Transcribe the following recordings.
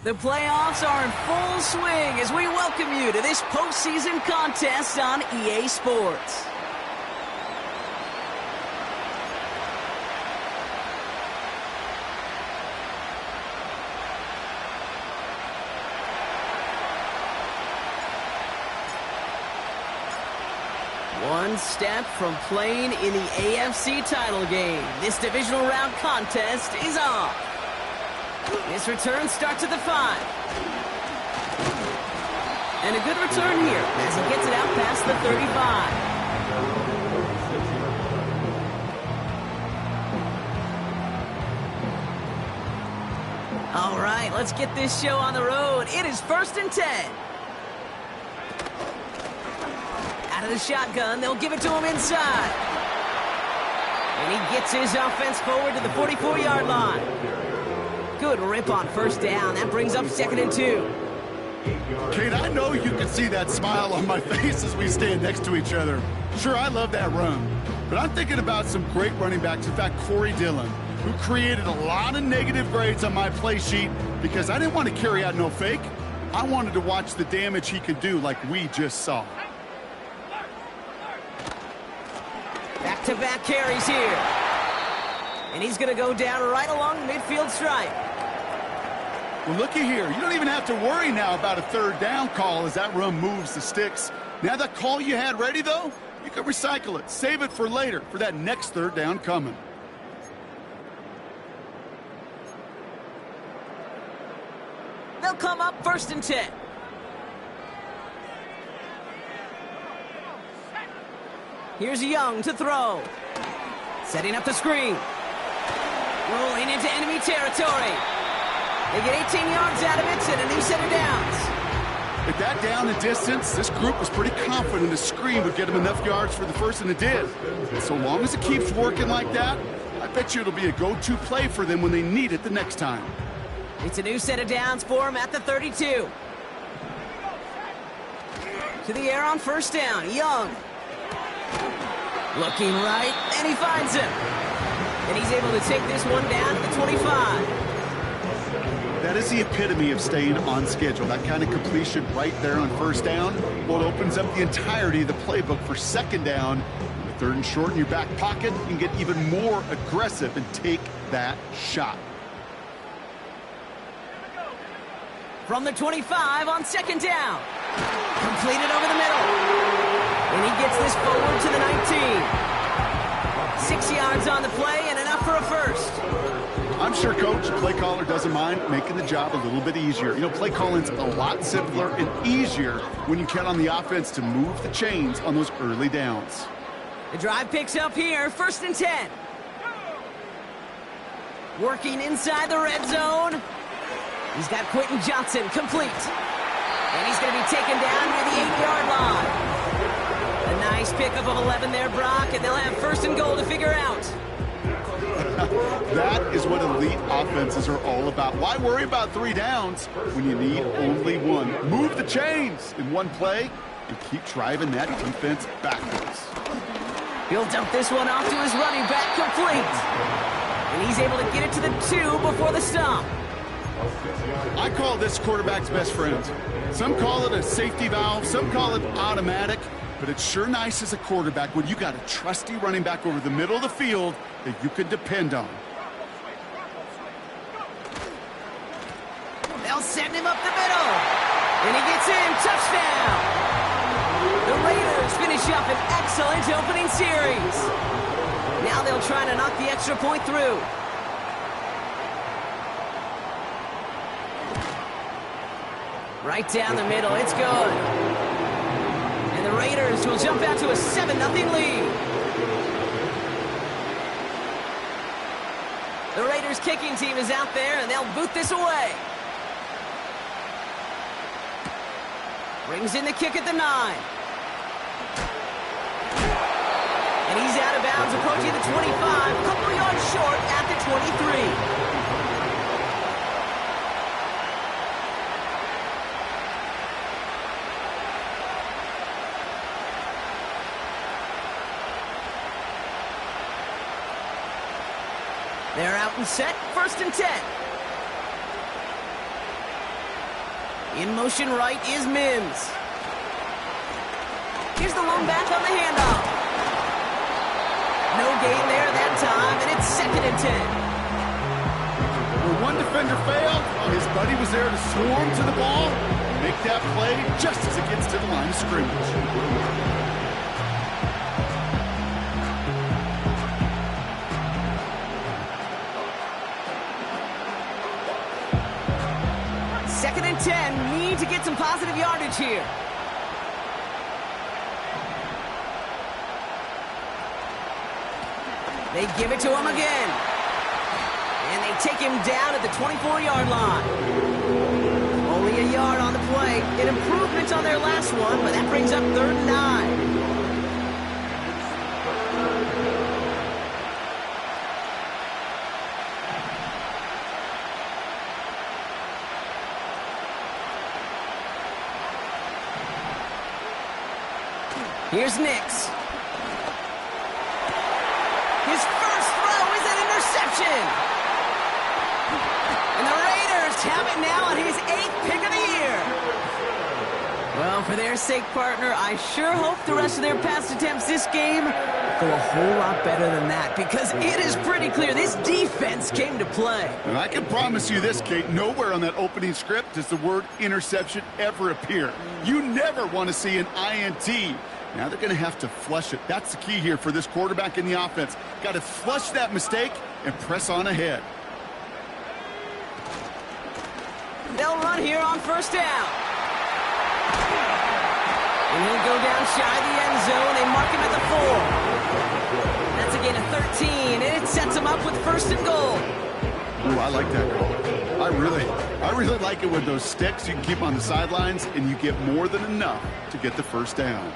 The playoffs are in full swing as we welcome you to this postseason contest on EA Sports. One step from playing in the AFC title game. This divisional round contest is on. His return starts at the 5. And a good return here as he gets it out past the 35. All right, let's get this show on the road. It is 1st and 10. Out of the shotgun, they'll give it to him inside. And he gets his offense forward to the 44-yard line. Good rip on 1st down. That brings up 2nd and 2. Kate, I know you can see that smile on my face as we stand next to each other. Sure, I love that run. But I'm thinking about some great running backs. In fact, Corey Dillon, who created a lot of negative grades on my play sheet because I didn't want to carry out no fake. I wanted to watch the damage he could do like we just saw. Back-to-back carries here. And he's going to go down right along the midfield stripe. Well, looky here. You don't even have to worry now about a 3rd down call as that run moves the sticks. Now that call you had ready, though, you can recycle it. Save it for later, for that next 3rd down coming. They'll come up 1st and 10. Here's Young to throw. Setting up the screen. Rolling into enemy territory. They get 18 yards out of it and a new set of downs. At that down and distance, this group was pretty confident the screen would get them enough yards for the first, and it did. And so long as it keeps working like that, I bet you it'll be a go-to play for them when they need it the next time. It's a new set of downs for him at the 32. To the air on 1st down, Young. Looking right, and he finds him. And he's able to take this one down to the 25. That is the epitome of staying on schedule. That kind of completion right there on 1st down. Well, it opens up the entirety of the playbook for 2nd down. With 3rd and short in your back pocket, you can get even more aggressive and take that shot. From the 25 on 2nd down. Completed over the middle. And he gets this forward to the 19. 6 yards on the play and enough for a 1st. I'm sure, Coach, the play caller doesn't mind making the job a little bit easier. You know, play calling's a lot simpler and easier when you count on the offense to move the chains on those early downs. The drive picks up here, 1st and 10. Working inside the red zone. He's got Quentin Johnson complete. And he's going to be taken down near the 8-yard line. A nice pickup of 11 there, Brock, and they'll have 1st and goal to figure out. That is what elite offenses are all about. Why worry about 3 downs when you need only 1? Move the chains in one play and keep driving that defense backwards. He'll dump this one off to his running back, complete. And he's able to get it to the 2 before the stop. I call this quarterback's best friend. Some call it a safety valve, some call it automatic, but it's sure nice as a quarterback when you got a trusty running back over the middle of the field that you can depend on. They'll send him up the middle. And he gets in, touchdown. The Raiders finish up an excellent opening series. Now they'll try to knock the extra point through. Right down the middle, it's good. And the Raiders will jump out to a 7-0 lead. The Raiders kicking team is out there, and they'll boot this away. Brings in the kick at the 9. And he's out of bounds, approaching the 25, a couple yards short at the 23. They're out and set, 1st and 10. In motion right is Mims. Here's the lone back on the handoff. No gain there that time, and it's 2nd and 10. Well, one defender failed. His buddy was there to swarm to the ball and make that play just as it gets to the line of scrimmage. Second and 10, need to get some positive yardage here. They give it to him again. And they take him down at the 24-yard line. Only a yard on the play. An improvement on their last one, but that brings up 3rd and 9. Here's Nix. His first throw is an interception. And the Raiders have it now on his 8th pick of the year. Well, for their sake, partner, I sure hope the rest of their pass attempts this game go a whole lot better than that, because it is pretty clear this defense came to play. And I can promise you this, Kate, nowhere on that opening script does the word interception ever appear. You never want to see an INT. Now they're going to have to flush it. That's the key here for this quarterback in the offense. Got to flush that mistake and press on ahead. They'll run here on 1st down. And he'll go down shy of the end zone. They mark him at the 4. That's a gain of 13, and it sets him up with 1st and goal. Ooh, I like that call. I really like it with those sticks. You can keep on the sidelines, and you get more than enough to get the 1st down.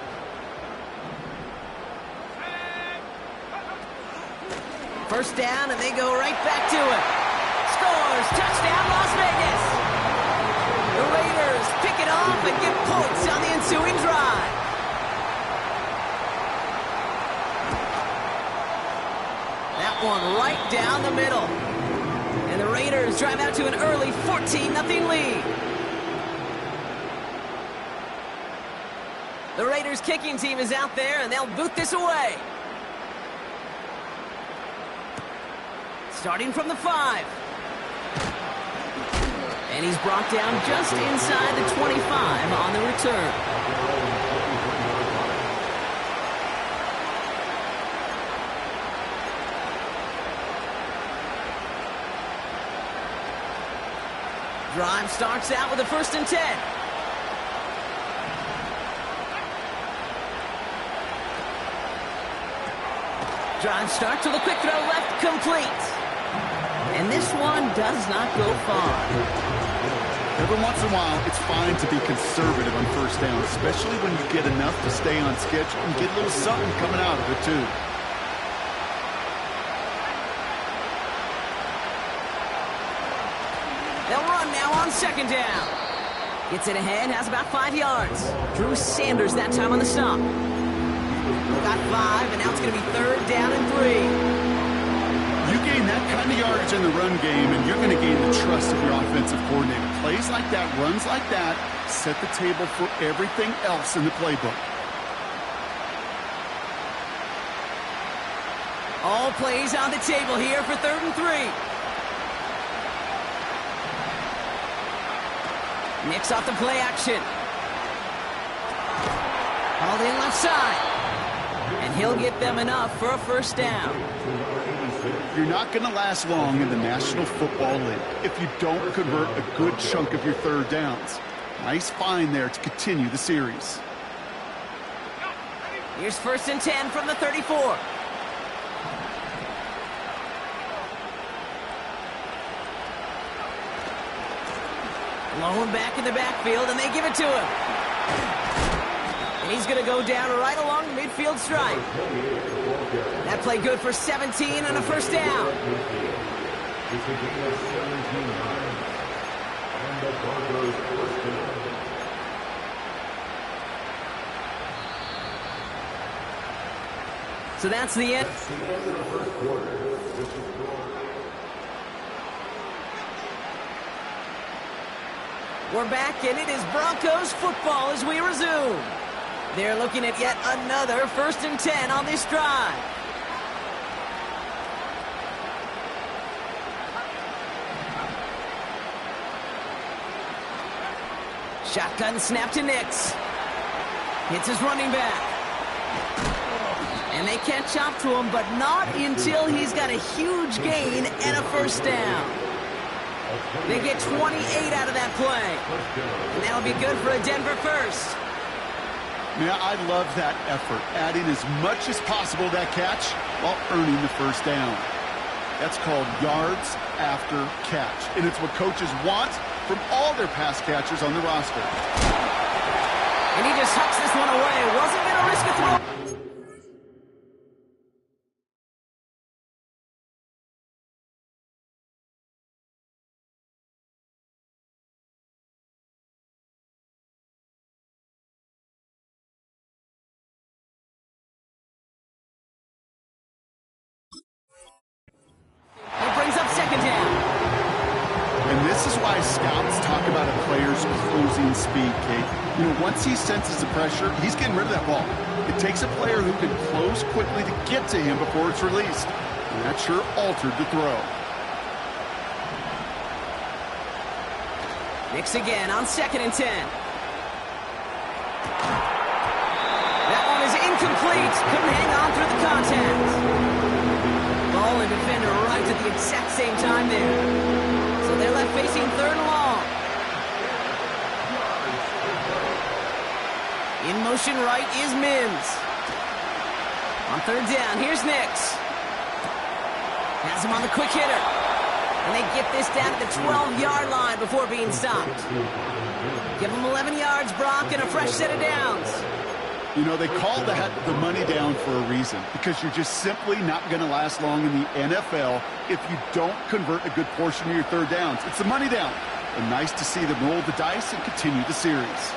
First down, and they go right back to it. Scores! Touchdown, Las Vegas! The Raiders pick it off and get points on the ensuing drive. That one right down the middle. And the Raiders drive out to an early 14-0 lead. The Raiders kicking team is out there, and they'll boot this away. Starting from the 5. And he's brought down just inside the 25 on the return. Drive starts out with a 1st and 10. Drive starts with a quick throw left, complete. And this one does not go far. Every once in a while, it's fine to be conservative on 1st down, especially when you get enough to stay on schedule and get a little something coming out of it, too. They'll run now on 2nd down. Gets it ahead, has about 5 yards. Drew Sanders that time on the stop. Got 5, and now it's going to be 3rd down and 3. You gain that kind of yardage in the run game, and you're going to gain the trust of your offensive coordinator. Plays like that, runs like that, set the table for everything else in the playbook. All plays on the table here for 3rd and 3. Nix off the play action. Hauled in left side. And he'll get them enough for a 1st down. You're not going to last long in the National Football League if you don't convert a good chunk of your 3rd downs. Nice find there to continue the series. Here's 1st and 10 from the 34. Lone back in the backfield, and they give it to him. And he's going to go down right along the midfield stripe. That play good for 17 and a 1st down. So that's the end. We're back, and it is Broncos football as we resume. They're looking at yet another 1st and 10 on this drive. Shotgun snap to Nix. Hits his running back. And they catch up to him, but not until he's got a huge gain and a 1st down. They get 28 out of that play. And that'll be good for a Denver 1st. Man, I love that effort, adding as much as possible to that catch while earning the 1st down. That's called yards after catch. And it's what coaches want from all their pass catchers on the roster. And he just hucks this one away. Wasn't going to risk a throw. He brings up 2nd down. And this is why scouts talk about a player's closing speed, Kate. You know, once he senses the pressure, he's getting rid of that ball. It takes a player who can close quickly to get to him before it's released. And that sure altered the throw. Nix again on 2nd and 10. That one is incomplete. Couldn't hang on through the contact. Ball and defender right at the exact same time there. So they're left facing 3rd and long. In motion right is Mims. On 3rd down, here's Nix. Has him on the quick hitter. And they get this down to the 12-yard line before being stopped. Give them 11 yards, Brock, and a fresh set of downs. You know, they call that the money down for a reason, because you're just simply not going to last long in the NFL if you don't convert a good portion of your 3rd downs. It's the money down. And nice to see them roll the dice and continue the series.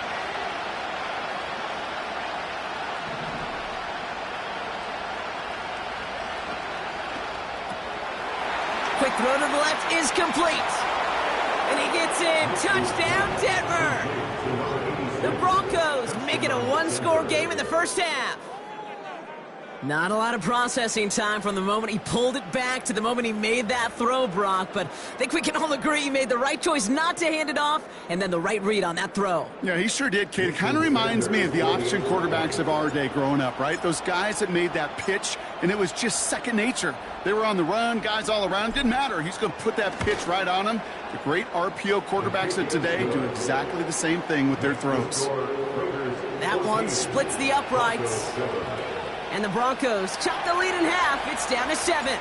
Quick throw to the left is complete. And he gets in. Touchdown, Denver. The Broncos make it a 1-score game in the 1st half. Not a lot of processing time from the moment he pulled it back to the moment he made that throw, Brock. But I think we can all agree he made the right choice not to hand it off, and then the right read on that throw. Yeah, he sure did, Kate. It kind of reminds me of the option quarterbacks of our day growing up, right? Those guys that made that pitch, and it was just second nature. They were on the run, guys all around. Didn't matter. He's going to put that pitch right on them. The great RPO quarterbacks of today do exactly the same thing with their throws. That one splits the uprights. And the Broncos chop the lead in half. It's down to 7.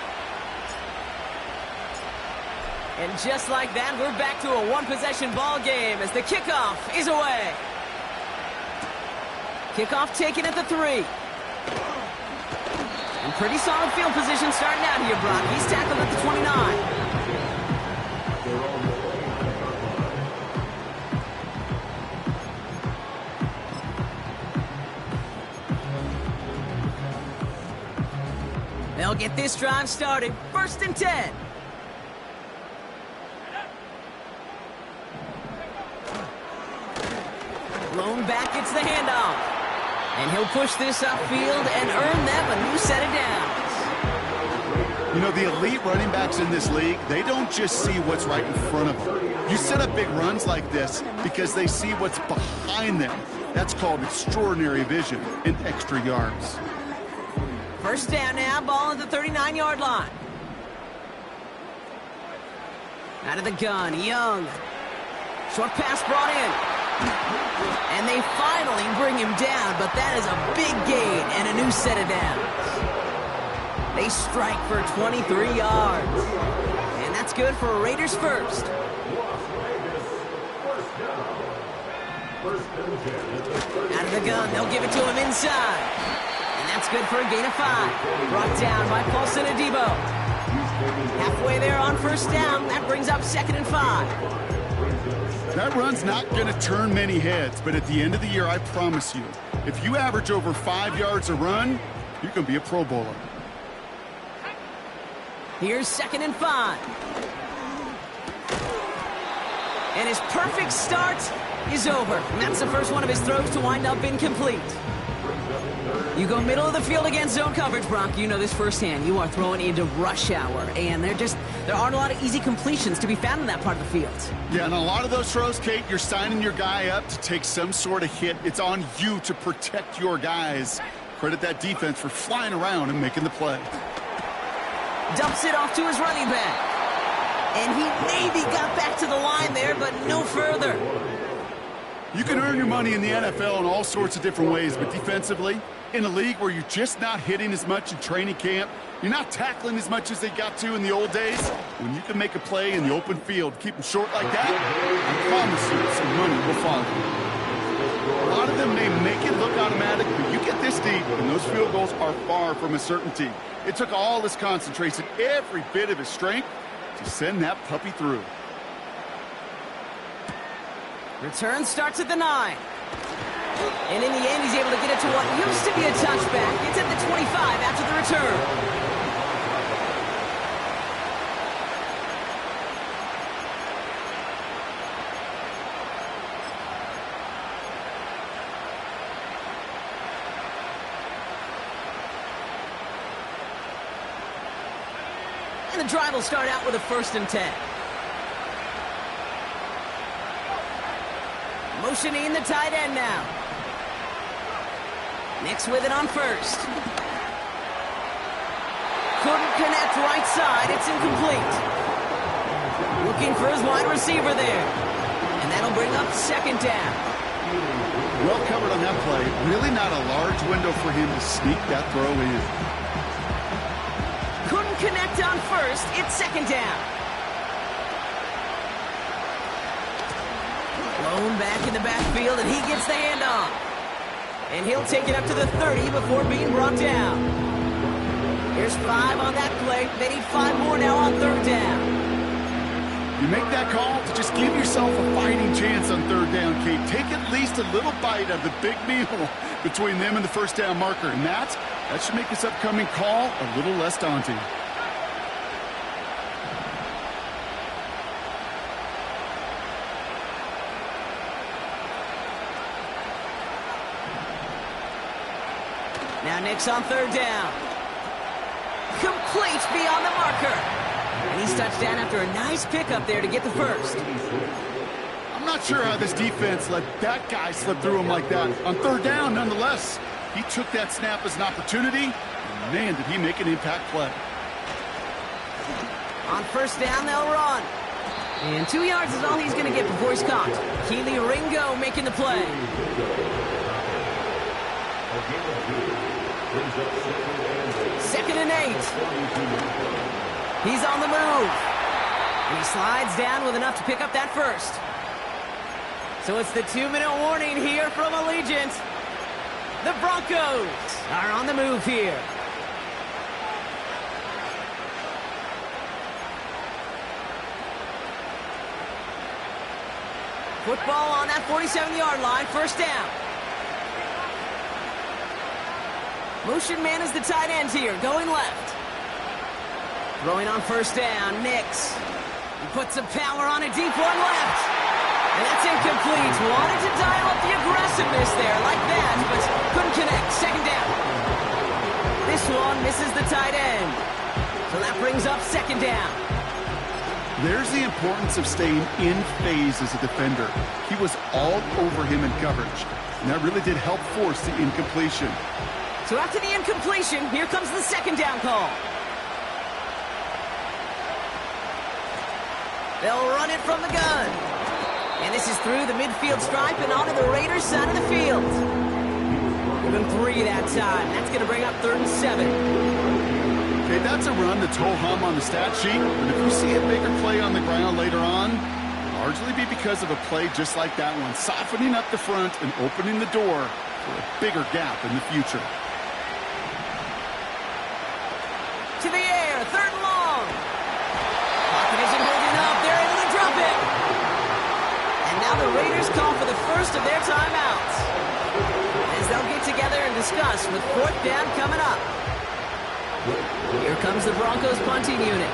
And just like that, we're back to a 1-possession ball game as the kickoff is away. Kickoff taken at the 3. And pretty solid field position starting out here, Brock. He's tackled at the 29. They'll get this drive started. 1st and 10. Blown back, it's the handoff. And he'll push this upfield and earn them a new set of downs. You know, the elite running backs in this league, they don't just see what's right in front of them. You set up big runs like this because they see what's behind them. That's called extraordinary vision and extra yards. 1st down now, ball at the 39-yard line. Out of the gun, Young. Short pass brought in. And they finally bring him down, but that is a big gain and a new set of downs. They strike for 23 yards. And that's good for a Raiders 1st. Out of the gun, they'll give it to him inside. That's good for a gain of 5. Brought down by Paulson Adebo. Halfway there on 1st down. That brings up 2nd and 5. That run's not going to turn many heads, but at the end of the year, I promise you, if you average over 5 yards a run, you're going to be a Pro Bowler. Here's 2nd and 5. And his perfect start is over. And that's the first one of his throws to wind up incomplete. You go middle of the field against zone coverage, Brock. You know this firsthand. You are throwing into rush hour. And there aren't a lot of easy completions to be found in that part of the field. Yeah, and a lot of those throws, Kate, you're signing your guy up to take some sort of hit. It's on you to protect your guys. Credit that defense for flying around and making the play. Dumps it off to his running back. And he maybe got back to the line there, but no further. You can earn your money in the NFL in all sorts of different ways, but defensively, in a league where you're just not hitting as much in training camp, you're not tackling as much as they got to in the old days, when you can make a play in the open field, keep them short like that, I promise you some money will follow. A lot of them may make it look automatic, but you get this deep, and those field goals are far from a certainty. It took all his concentration, every bit of his strength, to send that puppy through. Return starts at the 9. And in the end, he's able to get it to what used to be a touchback. It's at the 25 after the return. And the drive will start out with a 1st and 10. Motioning the tight end now. Nix with it on 1st. Couldn't connect right side. It's incomplete. Looking for his wide receiver there. And that'll bring up 2nd down. Well covered on that play. Really not a large window for him to sneak that throw in. Couldn't connect on 1st. It's 2nd down. Blown back in the backfield, and he gets the handoff. And he'll take it up to the 30 before being brought down. Here's 5 on that play. They need 5 more now on 3rd down. You make that call to just give yourself a fighting chance on 3rd down, Kate. Take at least a little bite of the big meal between them and the 1st down marker. And that should make this upcoming call a little less daunting. Now Nix on 3rd down. Complete beyond the marker. And he's touched down after a nice pickup there to get the 1st. I'm not sure how this defense let that guy slip through him like that. On 3rd down, nonetheless, he took that snap as an opportunity. And man, did he make an impact play. On 1st down, they'll run. And 2 yards is all he's going to get before he's caught. Keely Ringo making the play. 2nd and 8. He's on the move. And he slides down with enough to pick up that 1st. So it's the 2-minute warning here from Allegiant. The Broncos are on the move here. Football on that 47-yard line, 1st down. Motion man is the tight end here, going left. Throwing on 1st down, Nix. He puts some power on a deep one left. And that's incomplete. Wanted to dial up the aggressiveness there like that, but couldn't connect. 2nd down. This one misses the tight end. So that brings up 2nd down. There's the importance of staying in phase as a defender. He was all over him in coverage, and that really did help force the incompletion. So after the incompletion, here comes the 2nd down call. They'll run it from the gun. And this is through the midfield stripe and onto the Raiders' side of the field. Give him 3 that time. That's going to bring up 3rd and 7. Okay, that's a run that's ho-hum on the stat sheet, but if you see a bigger play on the ground later on, it'll largely be because of a play just like that one, softening up the front and opening the door for a bigger gap in the future. To the air, 3rd and long. Pocket isn't holding up. They're able to drop it. And now the Raiders call for the first of their timeouts, as they'll get together and discuss with 4th down coming up. Here comes the Broncos punting unit.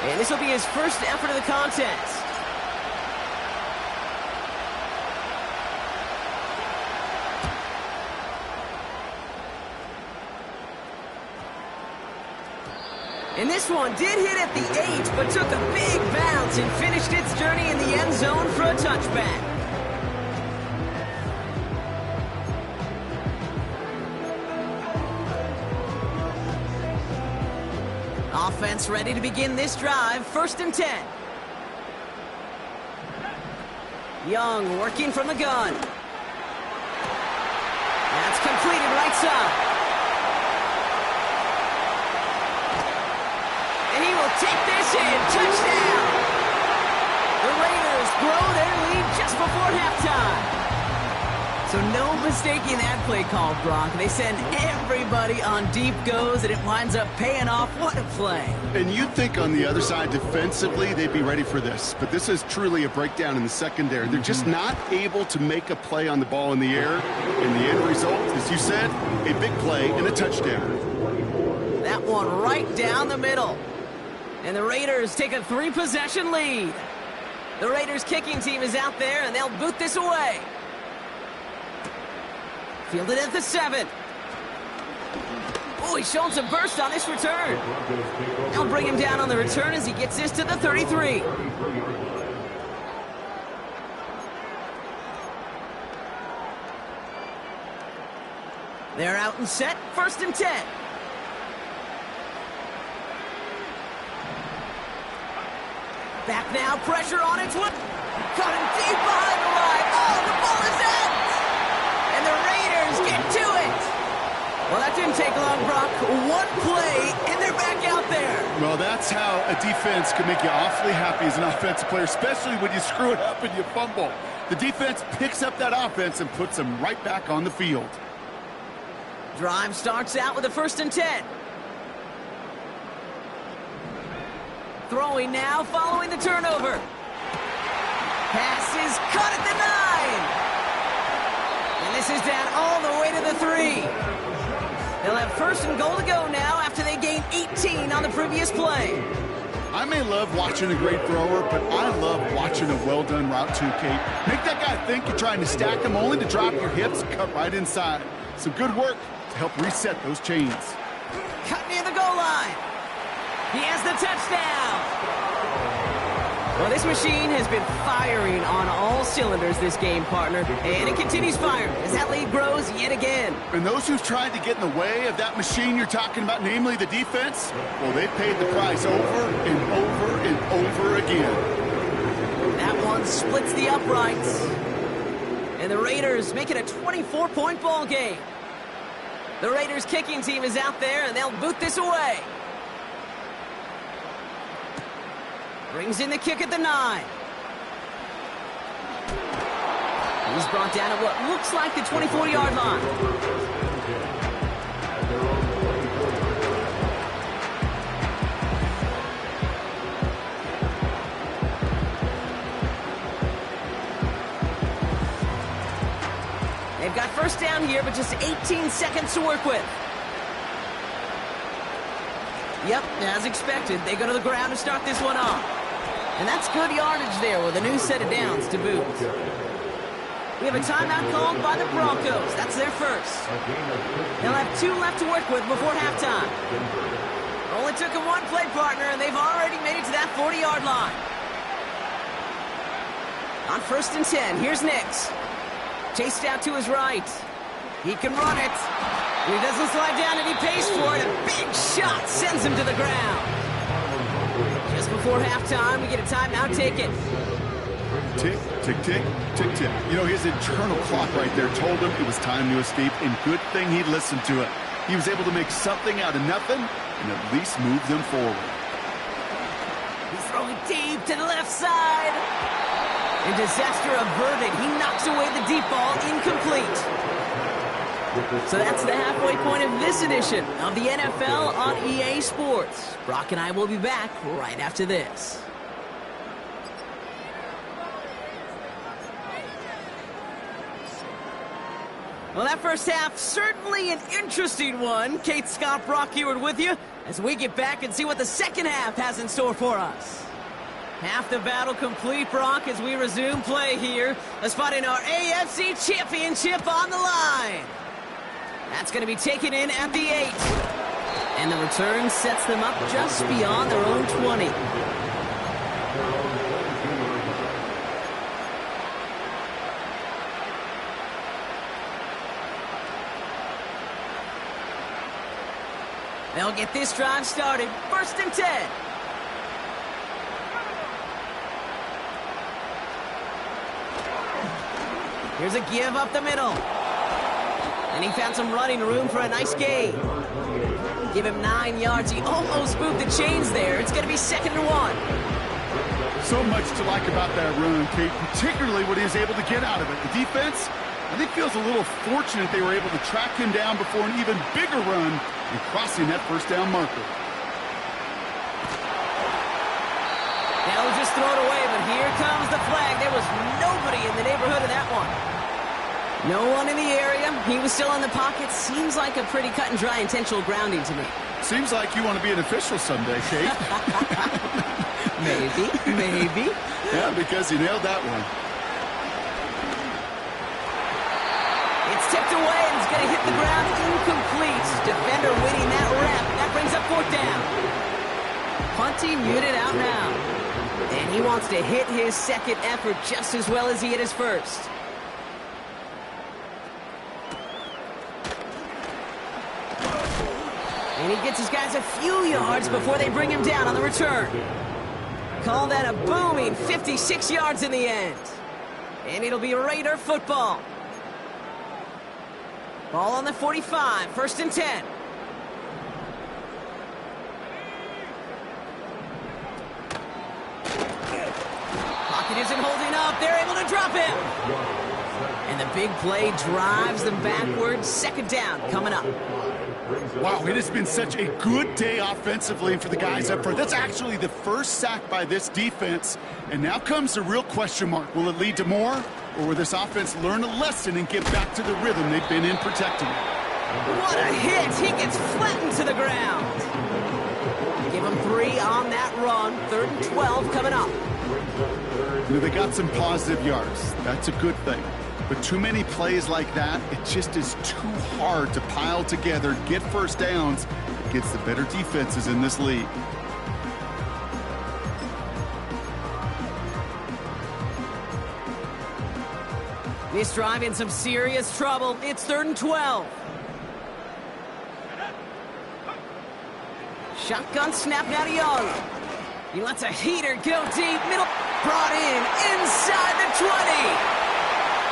And this will be his first effort of the contest. And this one did hit at the 8, but took a big bounce and finished its journey in the end zone for a touchback. Offense ready to begin this drive, 1st and 10. Young working from the gun. That's completed right side. And he will take this in. Touchdown! The Raiders grow their lead just before halftime. So no mistaking that play call, Brock. They send everybody on deep goes, and it winds up paying off. What a play. And you'd think on the other side defensively they'd be ready for this. But this is truly a breakdown in the secondary. They're just not able to make a play on the ball in the air. And the end result, as you said, a big play and a touchdown. That one right down the middle. And the Raiders take a 3-possession lead. The Raiders kicking team is out there, and they'll boot this away. Fielded at the 7. Oh, he's shown some burst on this return. They'll bring him down on the return as he gets this to the 33. They're out and set, 1st and 10. Back now, pressure on its one. Caught him deep behind the line. Oh, the ball is out! And the Raiders get to it. Well, that didn't take long, Brock. One play, and they're back out there. Well, that's how a defense can make you awfully happy as an offensive player, especially when you screw it up and you fumble. The defense picks up that offense and puts them right back on the field. Drive starts out with a 1st and 10. Throwing now, following the turnover. Pass is caught at the 9. And this is down all the way to the 3. They'll have 1st and goal to go now after they gained 18 on the previous play. I may love watching a great thrower, but I love watching a well-done route too, Kate. Make that guy think you're trying to stack him only to drop your hips and cut right inside. Some good work to help reset those chains. Cut near the goal line. He has the touchdown. Well, this machine has been firing on all cylinders this game, partner. And it continues firing as that lead grows yet again. And those who've tried to get in the way of that machine you're talking about, namely the defense, well, they've paid the price over and over and over again. That one splits the uprights. And the Raiders make it a 24-point ball game. The Raiders kicking team is out there, and they'll boot this away. Brings in the kick at the 9. He's brought down at what looks like the 24-yard line. They've got 1st down here, but just 18 seconds to work with. Yep, as expected, they go to the ground to start this one off. And that's good yardage there with a new set of downs to boot. We have a timeout called by the Broncos. That's their 1st. They'll have 2 left to work with before halftime. Only took them 1 play, partner, and they've already made it to that 40-yard line. On 1st and 10, here's Nix. Chased out to his right. He can run it. He doesn't slide down, and he pays for it. A big shot sends him to the ground. Just before halftime, we get a timeout taken. Tick, tick, tick, tick, tick. You know, his internal clock right there told him it was time to escape, and good thing he listened to it. He was able to make something out of nothing and at least move them forward. He's throwing deep to the left side. And disaster averted. He knocks away the deep ball, incomplete. So that's the halfway point of this edition of the NFL on EA Sports. Brock and I will be back right after this. Well, that first half, certainly an interesting one. Kate, Scott, Brock Ewart with you as we get back and see what the second half has in store for us. Half the battle complete, Brock, as we resume play here. Let's find in our AFC Championship on the line. That's going to be taken in at the 8. And the return sets them up just beyond their own 20. They'll get this drive started. 1st and 10. Here's a give up the middle. And he found some running room for a nice gain. Give him 9 yards. He almost moved the chains there. It's going to be 2nd and 1. So much to like about that run, Kate, particularly what he was able to get out of it. The defense, I think, feels a little fortunate they were able to track him down before an even bigger run and crossing that 1st down marker. They'll just throw it away, but here comes the flag. There was nobody in the neighborhood of that one. No one in the area. He was still in the pocket. Seems like a pretty cut and dry intentional grounding to me. Seems like you want to be an official someday, Kate. Maybe. Yeah, because you nailed that one. It's tipped away and it's going to hit the ground incomplete. Defender winning that rep. That brings up 4th down. Punting unit out now. And he wants to hit his 2nd effort just as well as he hit his 1st. And he gets his guys a few yards before they bring him down on the return. Call that a booming 56 yards in the end. And it'll be Raider football. Ball on the 45, 1st and 10. Pocket isn't holding up. They're able to drop him. And the big play drives them backwards. 2nd down coming up. Wow, it has been such a good day offensively for the guys up front. That's actually the 1st sack by this defense. And now comes the real question mark. Will it lead to more? Or will this offense learn a lesson and get back to the rhythm they've been in protecting it? What a hit! He gets flattened to the ground. Give him 3 on that run. 3rd and 12 coming up. You know, they got some positive yards. That's a good thing. But too many plays like that, it just is too hard to pile together, get 1st downs against the better defenses in this league. This drive in some serious trouble. It's 3rd and 12. Shotgun snap now to Young. He lets a heater go deep. Middle brought in inside the 20.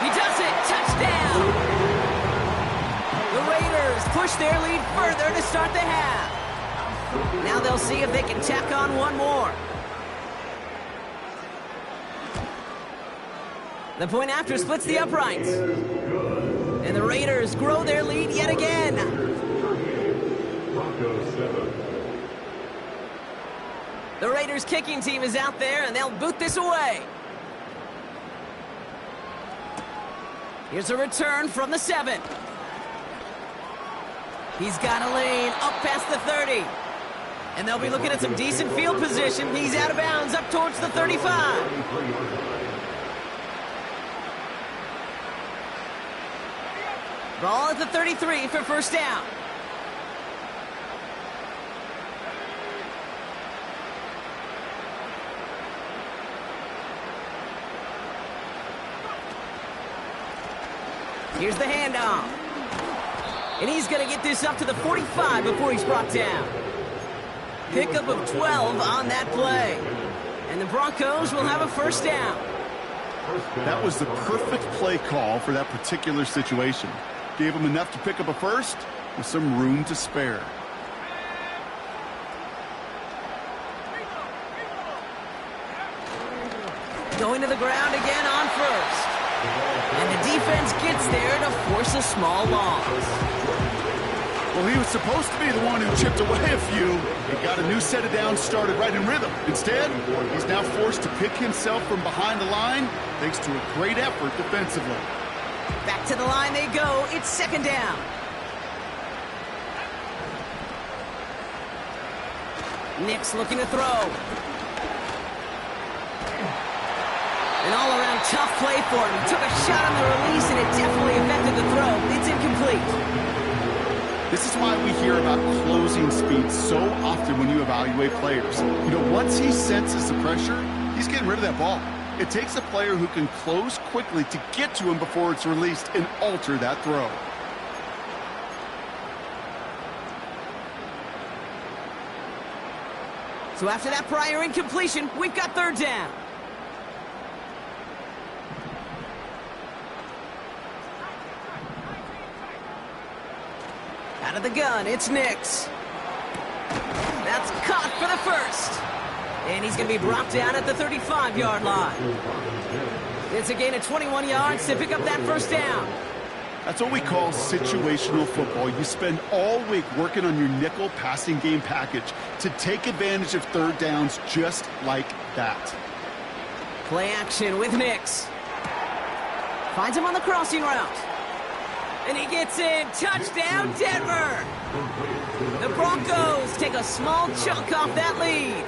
He does it. Touchdown. The Raiders push their lead further to start the half. Now they'll see if they can tack on one more. The point after splits the uprights. And the Raiders grow their lead yet again. The Raiders kicking team is out there, and they'll boot this away. Here's a return from the 7. He's got a lane up past the 30. And they'll be looking at some decent field position. He's out of bounds up towards the 35. Ball at the 33 for 1st down. Here's the handoff. And he's going to get this up to the 45 before he's brought down. Pickup of 12 on that play. And the Broncos will have a 1st down. That was the perfect play call for that particular situation. Gave him enough to pick up a 1st with some room to spare. Going to the ground again on 1st. And the defense gets there to force a small loss. Well, he was supposed to be the one who chipped away a few. He got a new set of downs started right in rhythm. Instead, he's now forced to pick himself from behind the line thanks to a great effort defensively. Back to the line they go. It's 2nd down. Nick's looking to throw. An all-around tough play for him. He took a shot on the release, and it definitely affected the throw. It's incomplete. This is why we hear about closing speed so often when you evaluate players. You know, once he senses the pressure, he's getting rid of that ball. It takes a player who can close quickly to get to him before it's released and alter that throw. So after that prior incompletion, we've got third down. Out of the gun, it's Nix. That's caught for the first. And he's going to be brought down at the 35-yard line. It's a gain of 21 yards to pick up that first down. That's what we call situational football. You spend all week working on your nickel passing game package to take advantage of third downs just like that. Play action with Nix. Finds him on the crossing route. And he gets in. Touchdown, Denver! The Broncos take a small chunk off that lead.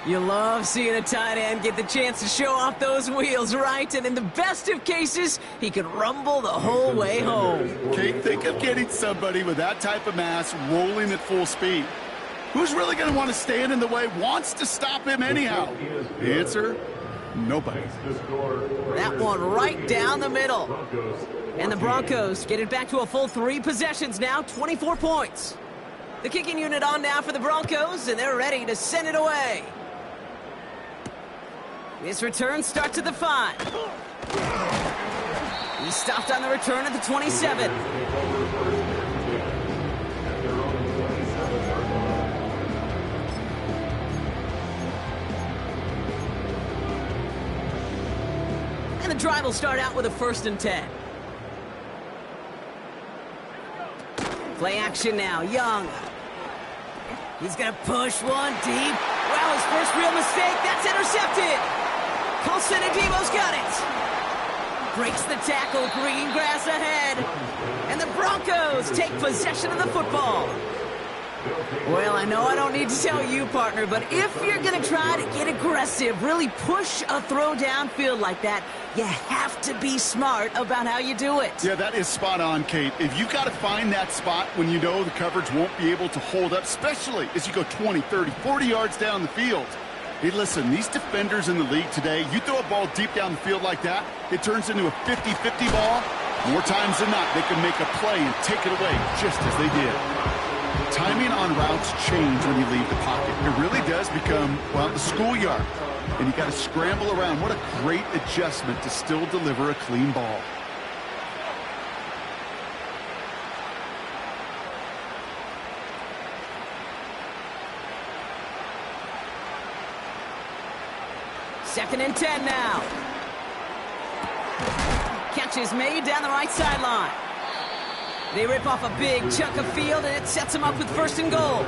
You love seeing a tight end get the chance to show off those wheels, right? And in the best of cases, he can rumble the whole way home. Kate, think of getting somebody with that type of mass rolling at full speed. Who's really going to want to stand in the way, wants to stop him anyhow? The answer, nobody. That one right down the middle. And the Broncos get it back to a full 3 possessions now, 24 points. The kicking unit on now for the Broncos, and they're ready to send it away. This return starts at the 5. He stopped on the return at the 27. And the drive will start out with a 1st and 10. Play action now, Young. He's going to push one deep. Wow, his first real mistake. That's intercepted. Colson Adebo's got it. Breaks the tackle, green grass ahead. And the Broncos take possession of the football. Well, I know I don't need to tell you, partner, but if you're going to try to get aggressive, really push a throw downfield like that, you have to be smart about how you do it. Yeah, that is spot on, Kate. If you've got to find that spot when you know the coverage won't be able to hold up, especially as you go 20, 30, 40 yards down the field. Hey, listen, these defenders in the league today, you throw a ball deep down the field like that, it turns into a 50-50 ball. More times than not, they can make a play and take it away just as they did. Timing on routes change when you leave the pocket. It really does become, well, the schoolyard. And you got to scramble around. What a great adjustment to still deliver a clean ball. Second and 10 now. Catch is made down the right sideline. They rip off a big chunk of field, and it sets them up with 1st and goal.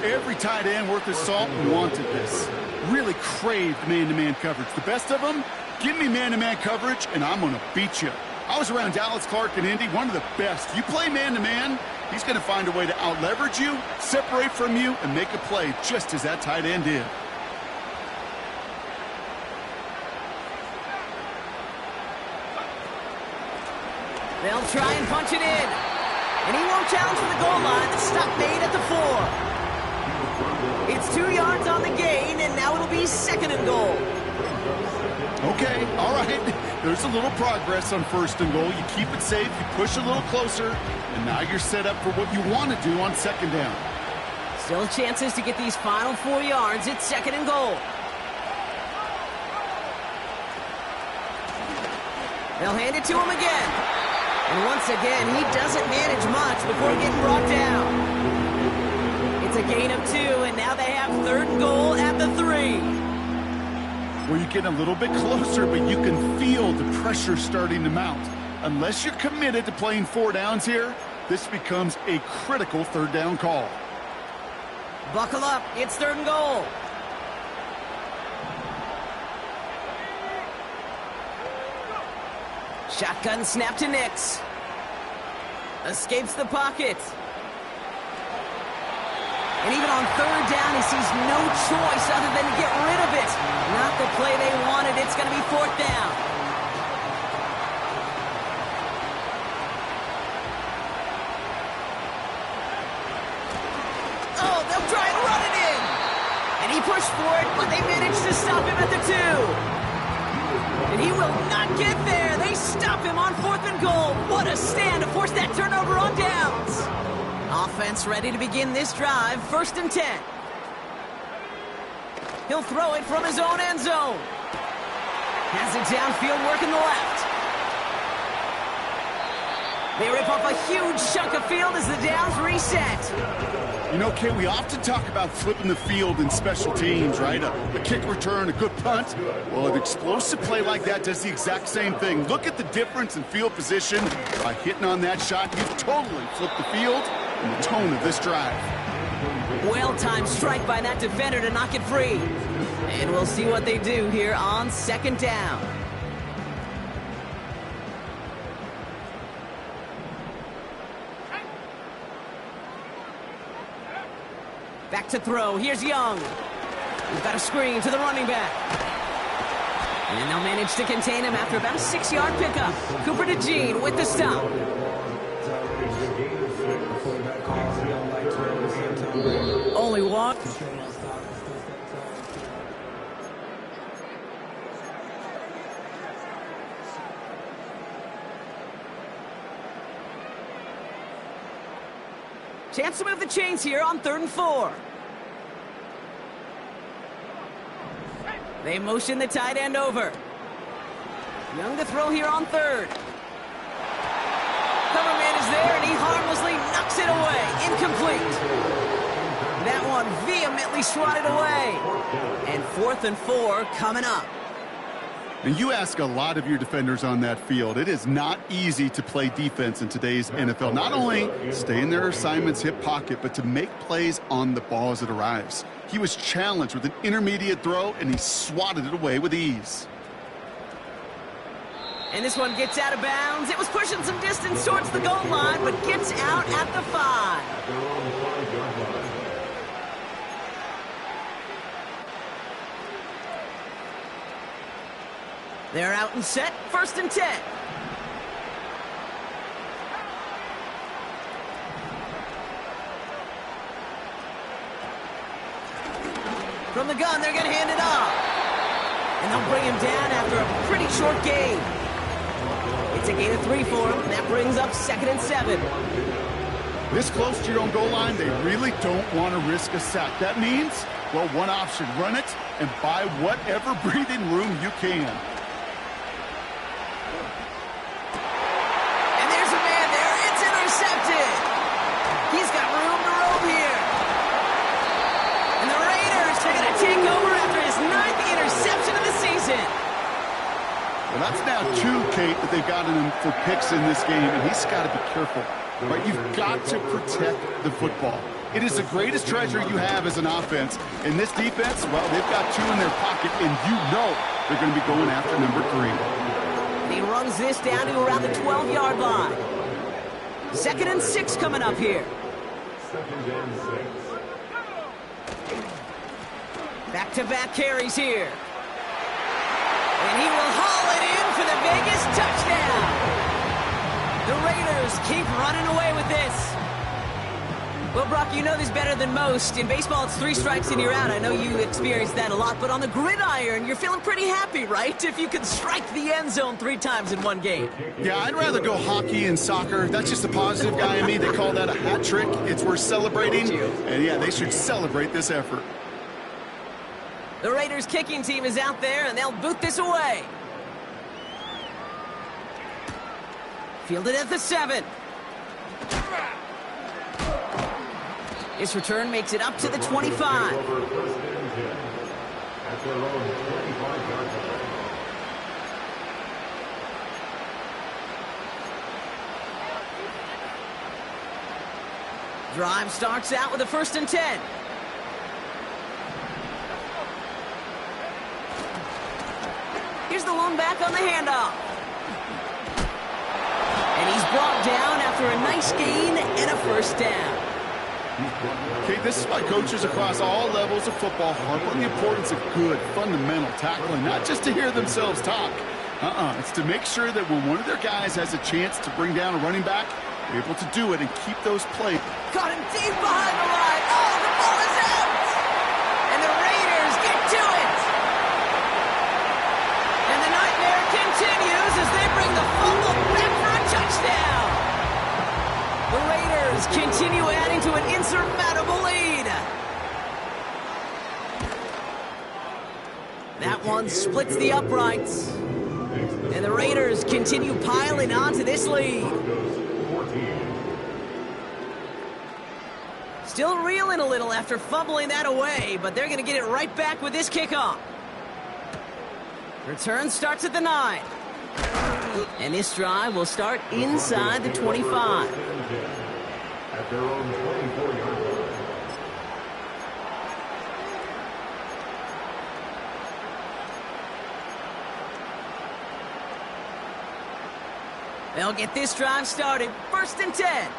Every tight end worth his salt wanted this. Really craved man-to-man coverage. The best of them, give me man-to-man coverage, and I'm going to beat you. I was around Dallas Clark and Indy, one of the best. You play man-to-man, he's going to find a way to out-leverage you, separate from you, and make a play just as that tight end did. They'll try and punch it in. And he won't challenge for the goal line. The stop made at the 4. It's 2 yards on the gain, and now it'll be 2nd and goal. Okay, all right. There's a little progress on 1st and goal. You keep it safe, you push a little closer, and now you're set up for what you want to do on 2nd down. Still chances to get these final 4 yards. It's 2nd and goal. They'll hand it to him again. And once again, he doesn't manage much before getting brought down. It's a gain of 2, and now they have 3rd and goal at the 3. Well, you get a little bit closer, but you can feel the pressure starting to mount. Unless you're committed to playing 4 downs here, this becomes a critical 3rd down call. Buckle up, it's 3rd and goal. Shotgun snap to Nix. Escapes the pocket. And even on 3rd down, he sees no choice other than to get rid of it. Not the play they wanted. It's going to be 4th down. push for it, but they managed to stop him at the 2. And he will not get there. They stop him on 4th and goal. What a stand to force that turnover on downs. Offense ready to begin this drive. 1st and 10. He'll throw it from his own end zone. Has it downfield, working the left. They rip off a huge chunk of field as the downs reset. You know, Kate, we often talk about flipping the field in special teams, right? A kick return, a good punt. Well, an explosive play like that does the exact same thing. Look at the difference in field position. By hitting on that shot, you've totally flipped the field and the tone of this drive. Well-timed strike by that defender to knock it free. And we'll see what they do here on 2nd down. Back to throw. Here's Young. He's got a screen to the running back. And they'll manage to contain him after about a 6-yard pickup. Cooper to Jean with the stop. Only one. Chance to move the chains here on 3rd and 4. They motion the tight end over. Young to throw here on 3rd. Cover man is there, and he harmlessly knocks it away. Incomplete. That one vehemently swatted away. And 4th and 4 coming up. And you ask a lot of your defenders on that field. It is not easy to play defense in today's NFL. Not only stay in their assignment's hip pocket, but to make plays on the ball as it arrives. He was challenged with an intermediate throw, and he swatted it away with ease. And this one gets out of bounds. It was pushing some distance towards the goal line, but gets out at the 5. They're out and set. 1st and 10. From the gun, they're going to hand it off. And they'll bring him down after a pretty short gain. It's a gain of 3 for him. That brings up 2nd and 7. This close to your own goal line, they really don't want to risk a sack. That means, well, one option, run it and buy whatever breathing room you can. He's got room to roam here. And the Raiders are going to take over after his 9th interception of the season. Well, that's now 2, Kate, that they've gotten him for picks in this game, and he's got to be careful. Right? You've got to protect the football. It is the greatest treasure you have as an offense. In this defense, well, they've got 2 in their pocket, and you know they're going to be going after number 3. And he runs this down to around the 12-yard line. 2nd and 6 coming up here. Back-to-back carries here. And he will haul it in for the Vegas touchdown. The Raiders keep running away with this. Well, Brock, you know this better than most. In baseball, it's 3 strikes and you're out. I know you experienced that a lot, but on the gridiron, you're feeling pretty happy, right? If you can strike the end zone 3 times in one game. Yeah, I'd rather go hockey and soccer. That's just the positive guy in me. They call that a hat trick. It's worth celebrating. And yeah, they should celebrate this effort. The Raiders kicking team is out there, and they'll boot this away. Fielded at the 7. His return makes it up to the 25. Drive starts out with a 1st and 10. Here's the lone back on the handoff. And he's brought down after a nice gain and a 1st down. Okay, this is why coaches across all levels of football harp on the importance of good, fundamental tackling, not just to hear themselves talk. It's to make sure that when one of their guys has a chance to bring down a running back, they're able to do it and keep those plays. Caught him deep behind the line. Oh, the ball is out! And the Raiders continue adding to an insurmountable lead. That one splits the uprights. And the Raiders continue piling onto this lead. Still reeling a little after fumbling that away, but they're going to get it right back with this kickoff. Return starts at the 9. And this drive will start inside the 25. At their own 24-yard line. They'll get this drive started. 1st and 10.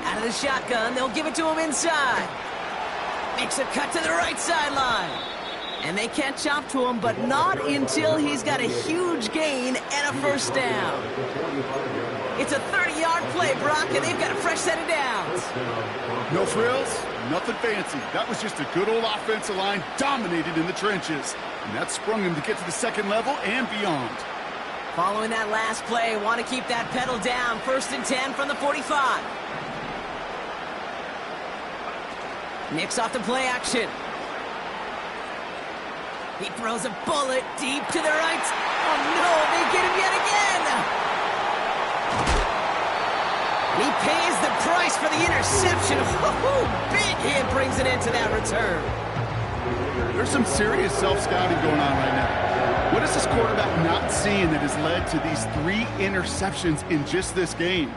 Out of the shotgun, they'll give it to him inside. Makes a cut to the right sideline. And they catch up to him, but not until he's got a huge gain and a 1st down. It's a 30-yard play, Brock, and they've got a fresh set of downs. No frills, nothing fancy. That was just a good old offensive line dominated in the trenches. And that sprung him to get to the 2nd level and beyond. Following that last play, want to keep that pedal down. 1st and 10 from the 45. Nicks off the play action. He throws a bullet deep to the right. Oh, no, they get him yet again. He pays the price for the interception. Big hit brings it into that return. There's some serious self-scouting going on right now. What is this quarterback not seeing that has led to these 3 interceptions in just this game?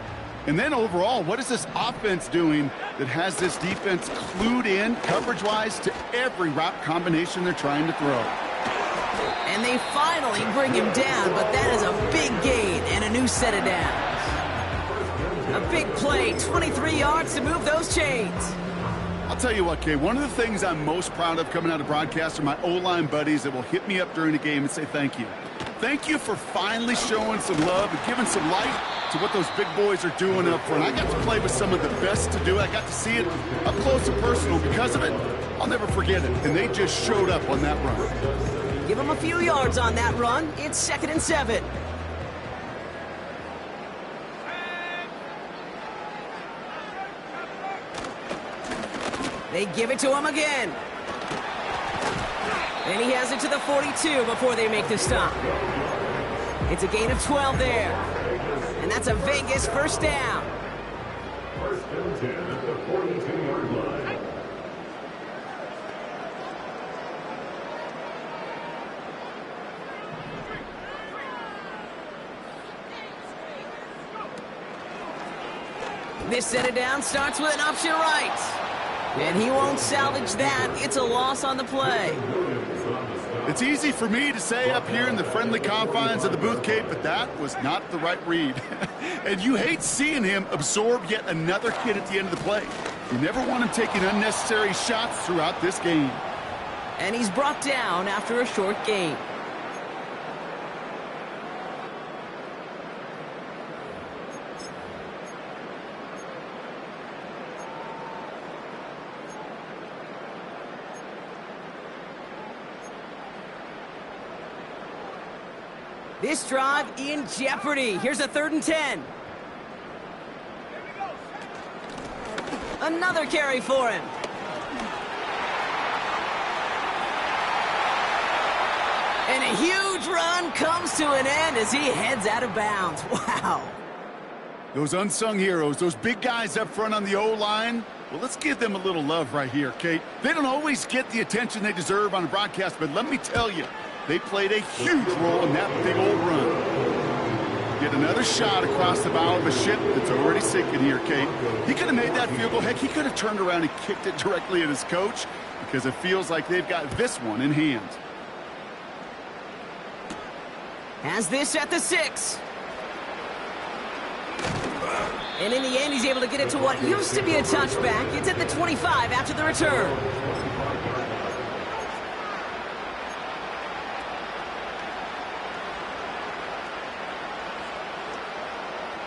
And then overall, what is this offense doing that has this defense clued in, coverage-wise, to every route combination they're trying to throw? And they finally bring him down, but that is a big gain and a new set of downs. A big play, 23 yards to move those chains. I'll tell you what, Kay, one of the things I'm most proud of coming out of broadcast are my O-line buddies that will hit me up during the game and say thank you. Thank you for finally showing some love and giving some light to what those big boys are doing up front. I got to play with some of the best to do it. I got to see it up close and personal. Because of it, I'll never forget it. And they just showed up on that run. Give them a few yards on that run. It's 2nd and 7. They give it to him again. And he has it to the 42 before they make the stop. It's a gain of 12 there. And that's a Vegas 1st down. 1st and 10 at the 42-yard line. This set of down starts with an option right. And he won't salvage that. It's a loss on the play. It's easy for me to say up here in the friendly confines of the booth, Kate, but that was not the right read. And you hate seeing him absorb yet another hit at the end of the play. You never want him taking unnecessary shots throughout this game. And he's brought down after a short gain. This drive in jeopardy. Here's a 3rd and 10. Another carry for him. And a huge run comes to an end as he heads out of bounds. Wow. Those unsung heroes, those big guys up front on the O-line, well, let's give them a little love right here, Kate. They don't always get the attention they deserve on a broadcast, but let me tell you, they played a huge role in that big old run. Get another shot across the bow of a ship that's already sinking here, Kate. He could have made that field goal. Heck, he could have turned around and kicked it directly at his coach because it feels like they've got this one in hand. Has this at the 6. And in the end, he's able to get it to what used to be a touchback. It's at the 25 after the return.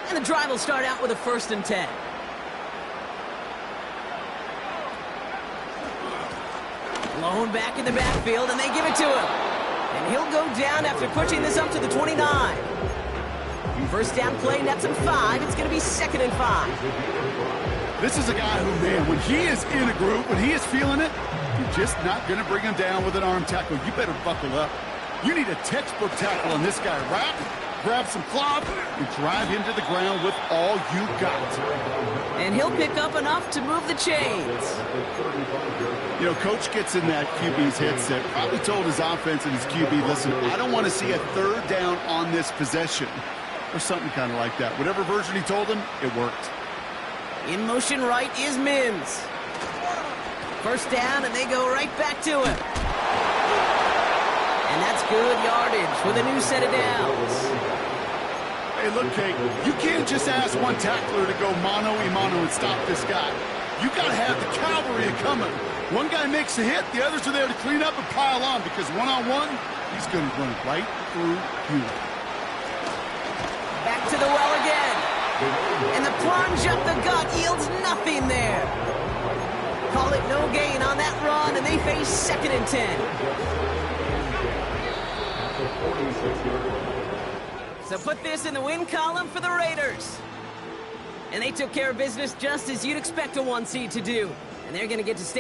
And the drive will start out with a 1st and 10. Blown back in the backfield, and they give it to him. And he'll go down after pushing this up to the 29. First down play nets him 5. It's going to be 2nd and 5. This is a guy who, man, when he is in a group, when he is feeling it, you're just not going to bring him down with an arm tackle. You better buckle up. You need a textbook tackle on this guy. Wrap, grab some cloth, and drive him to the ground with all you got. And he'll pick up enough to move the chains. You know, coach gets in that QB's headset, probably told his offense and his QB, listen, I don't want to see a 3rd down on this possession, or something kind of like that. Whatever version he told him, it worked. In motion right is Mims. First down, and they go right back to him. And that's good yardage with a new set of downs. Hey, look, Kate, you can't just ask one tackler to go mano-a-mano and stop this guy. You got to have the cavalry coming. One guy makes a hit, the others are there to clean up and pile on, because one-on-one, he's going to run right through you. Back to the well again. And the plunge up the gut yields nothing there. Call it no gain on that run, and they face 2nd and 10. So put this in the win column for the Raiders. And they took care of business just as you'd expect a 1 seed to do. And they're going to get to stay